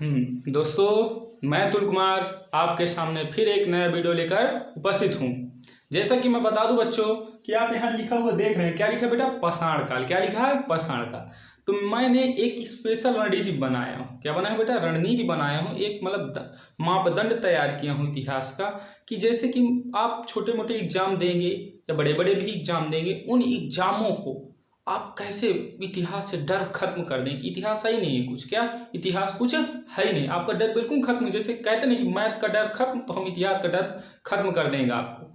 दोस्तों मैं अतुल कुमार आपके सामने फिर एक नया वीडियो लेकर उपस्थित हूँ। जैसा कि मैं बता दूं बच्चों कि आप यहाँ लिखा हुआ देख रहे हैं, क्या लिखा है बेटा? पाषाण काल। क्या लिखा है? पाषाण काल। तो मैंने एक स्पेशल रणनीति बनाया हूँ। क्या बनाया बेटा? रणनीति बनाया हूँ। एक मतलब मापदंड तैयार किया हूँ इतिहास का, कि जैसे कि आप छोटे मोटे एग्जाम देंगे या बड़े बड़े भी एग्जाम देंगे, उन एग्जामों को आप कैसे इतिहास से डर खत्म कर दें कि इतिहास है ही नहीं है कुछ। क्या इतिहास कुछ है ही नहीं, आपका डर बिल्कुल खत्म। जैसे कहते नहीं कि मैथ का डर खत्म, तो हम इतिहास का डर खत्म कर देंगे आपको।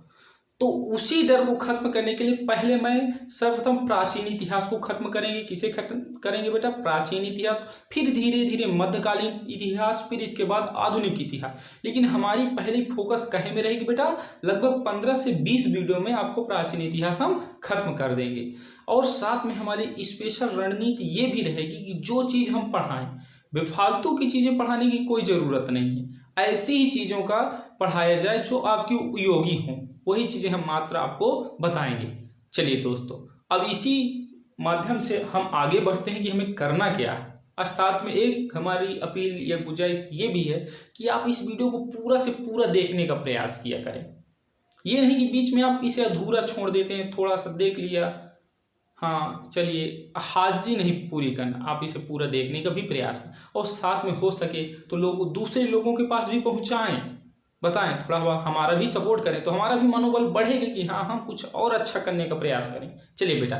तो उसी डर को खत्म करने के लिए पहले मैं सर्वप्रथम प्राचीन इतिहास को खत्म करेंगे। किसे खत्म करेंगे बेटा? प्राचीन इतिहास। फिर धीरे धीरे मध्यकालीन इतिहास, फिर इसके बाद आधुनिक इतिहास। लेकिन हमारी पहली फोकस कहे में रहेगी बेटा? लगभग 15 से 20 वीडियो में आपको प्राचीन इतिहास हम खत्म कर देंगे। और साथ में हमारी स्पेशल रणनीति ये भी रहेगी कि जो चीज़ हम पढ़ाएं, बेफालतू की चीज़ें पढ़ाने की कोई ज़रूरत नहीं है। ऐसी ही चीज़ों का पढ़ाया जाए जो आपकी उपयोगी हों, वही चीज़ें हम मात्र आपको बताएंगे। चलिए दोस्तों, अब इसी माध्यम से हम आगे बढ़ते हैं कि हमें करना क्या है। और साथ में एक हमारी अपील या गुजारिश ये भी है कि आप इस वीडियो को पूरा से पूरा देखने का प्रयास किया करें। ये नहीं कि बीच में आप इसे अधूरा छोड़ देते हैं, थोड़ा सा देख लिया, हाँ चलिए, हाजिरी नहीं पूरी करना, आप इसे पूरा देखने का भी प्रयास करें। और साथ में हो सके तो लोग दूसरे लोगों के पास भी पहुंचाएं, बताएं, थोड़ा हमारा भी सपोर्ट करें, तो हमारा भी मनोबल बढ़ेगा कि हाँ हम कुछ और अच्छा करने का प्रयास करें। चलिए बेटा,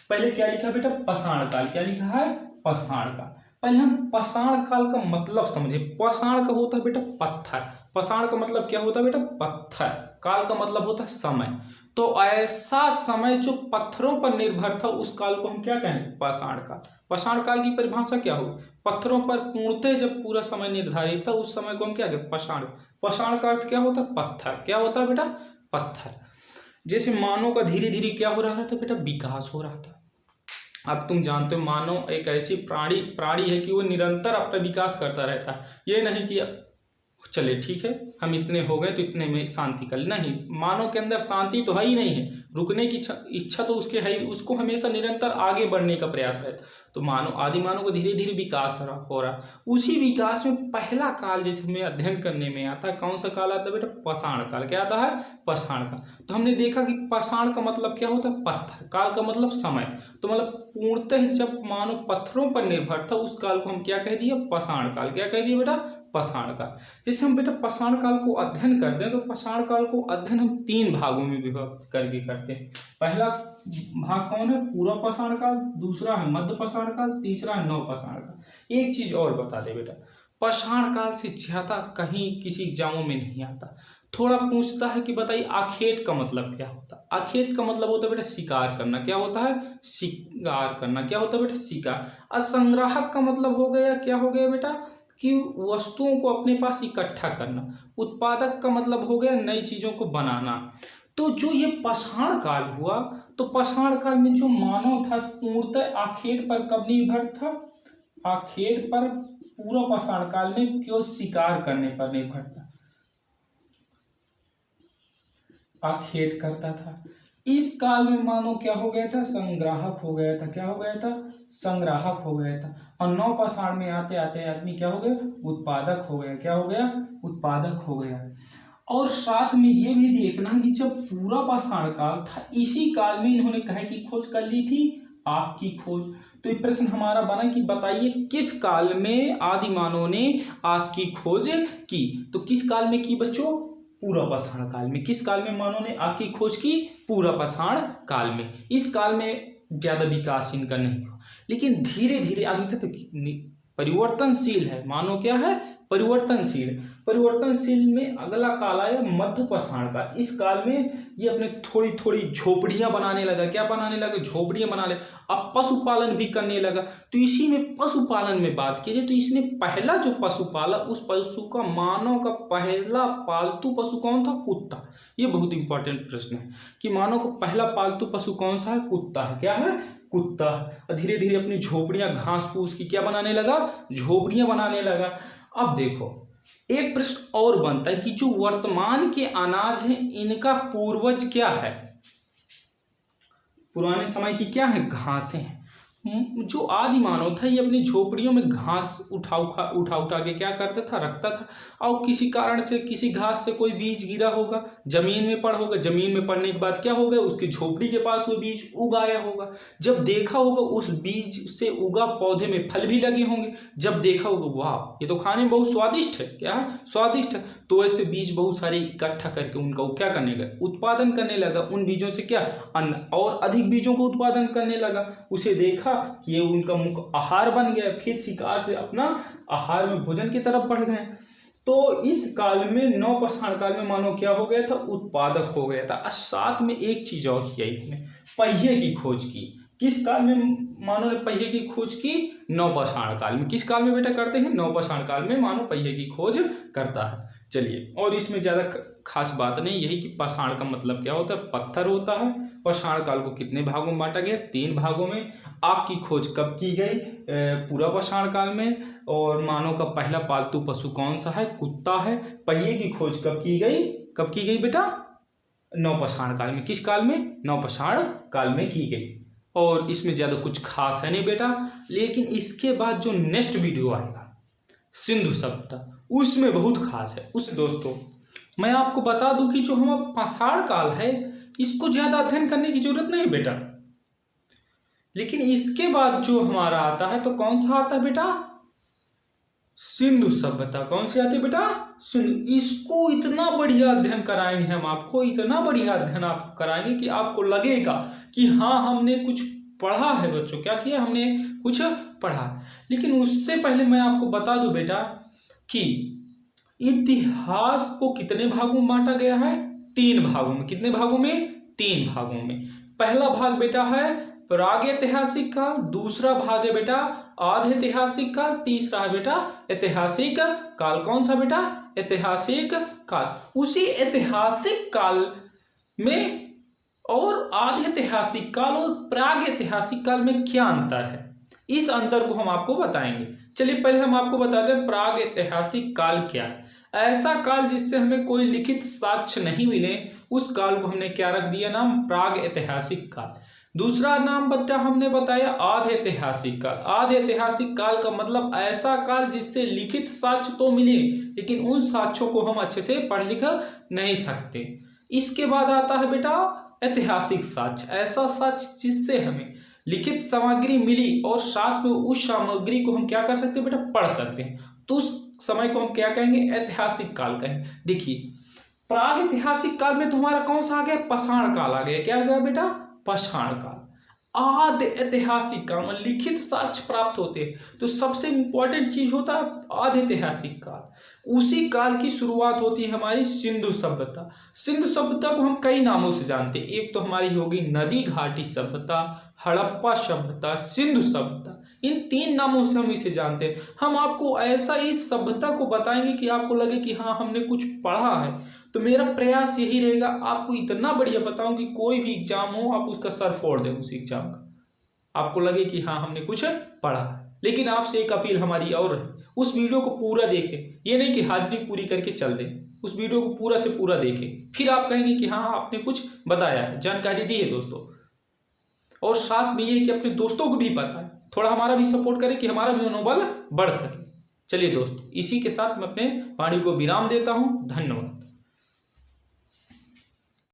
पहले क्या लिखा बेटा? पाषाण काल। क्या लिखा है? पाषाण काल। पहले हम पाषाण काल का मतलब समझे। पाषाण का होता है बेटा पत्थर। पाषाण का मतलब क्या होता है बेटा? पत्थर। काल का मतलब होता है समय। तो ऐसा समय जो पत्थरों पर निर्भर था, उस काल को हम क्या कहेंगे? पाषाण काल। पाषाण काल की परिभाषा क्या होगी? पत्थरों पर पूर्णतः जब पूरा समय निर्धारित था, उस समय को हम क्या कहें? पाषाण। पाषाण का अर्थ क्या होता है? पत्थर। क्या होता है बेटा? पत्थर। जैसे मानव का धीरे धीरे क्या हो रहा था बेटा? विकास हो रहा था। अब तुम जानते हो मानव एक ऐसी प्राणी है कि वो निरंतर अपना विकास करता रहता है। ये नहीं कि चले ठीक है हम इतने हो गए तो इतने में शांति कर, नहीं। मानव के अंदर शांति तो है ही नहीं है, रुकने की इच्छा तो उसके है ही, उसको हमेशा निरंतर आगे बढ़ने का प्रयास रहता। तो मानव, आदि मानव को धीरे धीरे विकास हो रहा। उसी विकास में पहला काल जैसे हमें अध्ययन करने में आता है, कौन सा काल आता है बेटा? पाषाण काल। क्या आता है? पाषाण काल। तो हमने देखा कि पाषाण का मतलब क्या होता है? पत्थर। काल का मतलब समय। तो मतलब पूर्णतः जब मानव पत्थरों पर निर्भर था, उस काल को हम क्या कह दिया? पाषाण काल। क्या कह दिया बेटा? पाषाण काल। जैसे हम बेटा पाषाण काल को अध्ययन करते हैं, तो पाषाण काल को अध्ययन हम 3 भागों में विभक्त करके करते हैं। पहला भाग कौन है? पूर्व पाषाण काल, दूसरा है मध्य पाषाण काल, तीसरा है नव पाषाण काल। एक चीज और बता दे बेटा, पाषाण काल से ज्यादा कहीं किसी एग्जामों में नहीं आता। थोड़ा पूछता है कि बताइए आखेट का मतलब क्या होता है? आखेट का मतलब होता है बेटा शिकार करना। क्या होता है? शिकार करना। क्या होता है बेटा? शिकार। असंग्राहक का मतलब हो गया, क्या हो गया बेटा? कि वस्तुओं को अपने पास इकट्ठा करना। उत्पादक का मतलब हो गया नई चीजों को बनाना। तो जो ये पाषाण काल हुआ, तो पाषाण काल में जो मानव था पूर्णतः आखेट पर कब निर्भर था? आखेट पर पूरा पाषाण काल में केवल शिकार करने पर निर्भर था, आखेट करता था। इस काल में मानव क्या हो गया था? संग्राहक हो गया था। क्या हो गया था? संग्राहक हो गया था। और नव पाषाण में आते आते आदमी क्या हो गया? उत्पादक हो गया। क्या हो गया? उत्पादक हो गया। और साथ में ये भी देखना कि जब पूरा पाषाण काल था, इसी काल में इन्होंने कहे की खोज कर ली थी? आग की खोज। तो ये प्रश्न हमारा बना कि बताइए किस काल में आदि मानव ने आग की खोज की? तो किस काल में की बच्चों? पूरा पाषाण काल में। किस काल में मानव ने आग की खोज की? पूरा पाषाण काल में। इस काल में ज्यादा विकास इनका नहीं हुआ, लेकिन धीरे धीरे आगे तो परिवर्तनशील है। मानव क्या है? परिवर्तनशील। परिवर्तनशील में अगला काल आया मध्य पाषाण काल। इस काल में ये अपने थोड़ी थोड़ी झोपड़ियां बनाने लगा। क्या बनाने लगा? झोपड़ियां बनाने लगा। अब पशुपालन भी करने लगा। तो इसी में पशुपालन में बात की जाए तो इसने पहला जो पशु पाला, उस पशु का, मानव का पहला पालतू पशु कौन था? कुत्ता। ये बहुत इंपॉर्टेंट प्रश्न है कि मानव का पहला पालतू पशु कौन सा है? कुत्ता है। क्या है? कुत्ता। धीरे धीरे अपनी झोपड़ियां घास फूस की क्या बनाने लगा? झोपड़ियां बनाने लगा। अब देखो एक प्रश्न और बनता है कि जो वर्तमान के अनाज हैं, इनका पूर्वज क्या है? पुराने समय की क्या है? घासें हैं। जो आदि मानव था ये अपनी झोपड़ियों में घास उठा के क्या करता था, रखता था। और किसी कारण से किसी घास से कोई बीज गिरा होगा, जमीन में पड़ होगा, जमीन में पड़ने के बाद क्या होगा, उसकी झोपड़ी के पास वो बीज उगाया होगा। जब देखा होगा उस बीज से उगा पौधे में फल भी लगे होंगे, जब देखा होगा वाह ये तो खाने में बहुत स्वादिष्ट है, क्या है, स्वादिष्ट है, तो ऐसे बीज बहुत सारे इकट्ठा करके उनका क्या करने लगा, उत्पादन करने लगा। उन बीजों से क्या, अन्न और अधिक बीजों को उत्पादन करने लगा। उसे देखा ये उनका मुख्य आहार बन गया, फिर शिकार से अपना आहार में भोजन की तरफ बढ़ गए। तो इस काल में नवपाषाण काल में मानव क्या हो गया था, उत्पादक हो गया था। साथ में एक चीज और किया इसने, पहिए की खोज की। किस काल में मानव ने पहिए की खोज की, नवपाषाण काल में। किस काल में बेटा करते हैं, नवपाषाण काल में मानव पहिए की खोज करता है। चलिए, और इसमें ज्यादा खास बात नहीं, यही कि पाषाण का मतलब क्या होता है, पत्थर होता है। पाषाण काल को कितने भागों में बांटा गया, 3 भागों में। आग की खोज कब की गई, पूरा पाषाण काल में। और मानव का पहला पालतू पशु कौन सा है, कुत्ता है। पहिए की खोज कब की गई बेटा, नवपाषाण काल में। किस काल में, नवपाषाण काल में की गई। और इसमें ज्यादा कुछ खास है नहीं बेटा, लेकिन इसके बाद जो नेक्स्ट वीडियो आएगा सिंधु सभ्यता, उसमें बहुत खास है। उस दोस्तों मैं आपको बता दूं कि जो हमारा पाषाण काल है इसको ज्यादा अध्ययन करने की जरूरत नहीं बेटा, लेकिन इसके बाद जो हमारा आता है तो कौन सा आता है बेटा, सिंधु सभ्यता। कौन सी आती है बेटा, सिंधु। इसको इतना बढ़िया अध्ययन कराएंगे हम आपको, इतना बढ़िया अध्ययन आप कराएंगे कि आपको लगेगा कि हाँ हमने कुछ पढ़ा है बच्चों। क्या किया, हमने कुछ पढ़ा। लेकिन उससे पहले मैं आपको बता दूं बेटा कि इतिहास को कितने भागों में बांटा गया है, 3 भागों में। कितने भागों में, 3 भागों में। पहला भाग बेटा है प्रागैतिहासिक काल, दूसरा भाग है बेटा आधैतिहासिक काल, तीसरा है बेटा ऐतिहासिक काल। कौन सा बेटा, ऐतिहासिक काल। उसी ऐतिहासिक काल में और आधैतिहासिक काल और प्रागैतिहासिक काल में क्या अंतर है, इस अंतर को हम आपको बताएंगे। चलिए पहले हम आपको बताते हैं प्रागैतिहासिक काल क्या है। ऐसा काल जिससे हमें कोई लिखित साक्ष्य नहीं मिले, उस काल को हमने क्या रख दिया नाम, प्रागैतिहासिक काल। दूसरा नाम बच्चा हमने बताया आधैतिहासिक काल। आधैतिहासिक काल का मतलब ऐसा काल जिससे लिखित साक्ष्य तो मिले लेकिन उन साक्ष्यों को हम अच्छे से पढ़ लिख नहीं सकते। इसके बाद आता है बेटा ऐतिहासिक साक्ष्य, ऐसा साक्ष्य जिससे हमें लिखित सामग्री मिली और साथ में उस सामग्री को हम क्या कर सकते हैं बेटा, पढ़ सकते हैं। तो उस समय को हम क्या कहेंगे, ऐतिहासिक काल कहेंगे। देखिए प्रागैतिहासिक काल में तो हमारा कौन सा आ गया, पाषाण काल आ गया। क्या आ गया बेटा, पाषाण काल। आदि ऐतिहासिक काल में लिखित साक्ष्य प्राप्त होते हैं, तो सबसे इंपॉर्टेंट चीज होता है आदि ऐतिहासिक काल। उसी काल की शुरुआत होती है हमारी सिंधु सभ्यता। सिंधु सभ्यता को हम कई नामों से जानते हैं। एक तो हमारी होगी नदी घाटी सभ्यता, हड़प्पा सभ्यता, सिंधु सभ्यता। इन 3 नामों से हम इसे जानते हैं। हम आपको ऐसा इस सभ्यता को बताएंगे कि आपको लगे कि हाँ हमने कुछ पढ़ा है। तो मेरा प्रयास यही रहेगा, आपको इतना बढ़िया बताऊं कि कोई भी एग्जाम हो आप उसका सर फोड़ दें, उस एग्जाम का आपको लगे कि हाँ हमने कुछ पढ़ा है। लेकिन आपसे एक अपील हमारी और है, उस वीडियो को पूरा देखें। ये नहीं कि हाजिरी पूरी करके चल दें, उस वीडियो को पूरा से पूरा देखें, फिर आप कहेंगे कि हाँ आपने कुछ बताया है, जानकारी दी है दोस्तों। और साथ में ये कि अपने दोस्तों को भी पता है, थोड़ा हमारा भी सपोर्ट करें कि हमारा भी मनोबल बढ़ सके। चलिए दोस्तों, इसी के साथ मैं अपने वाणी को विराम देता हूँ। धन्यवाद।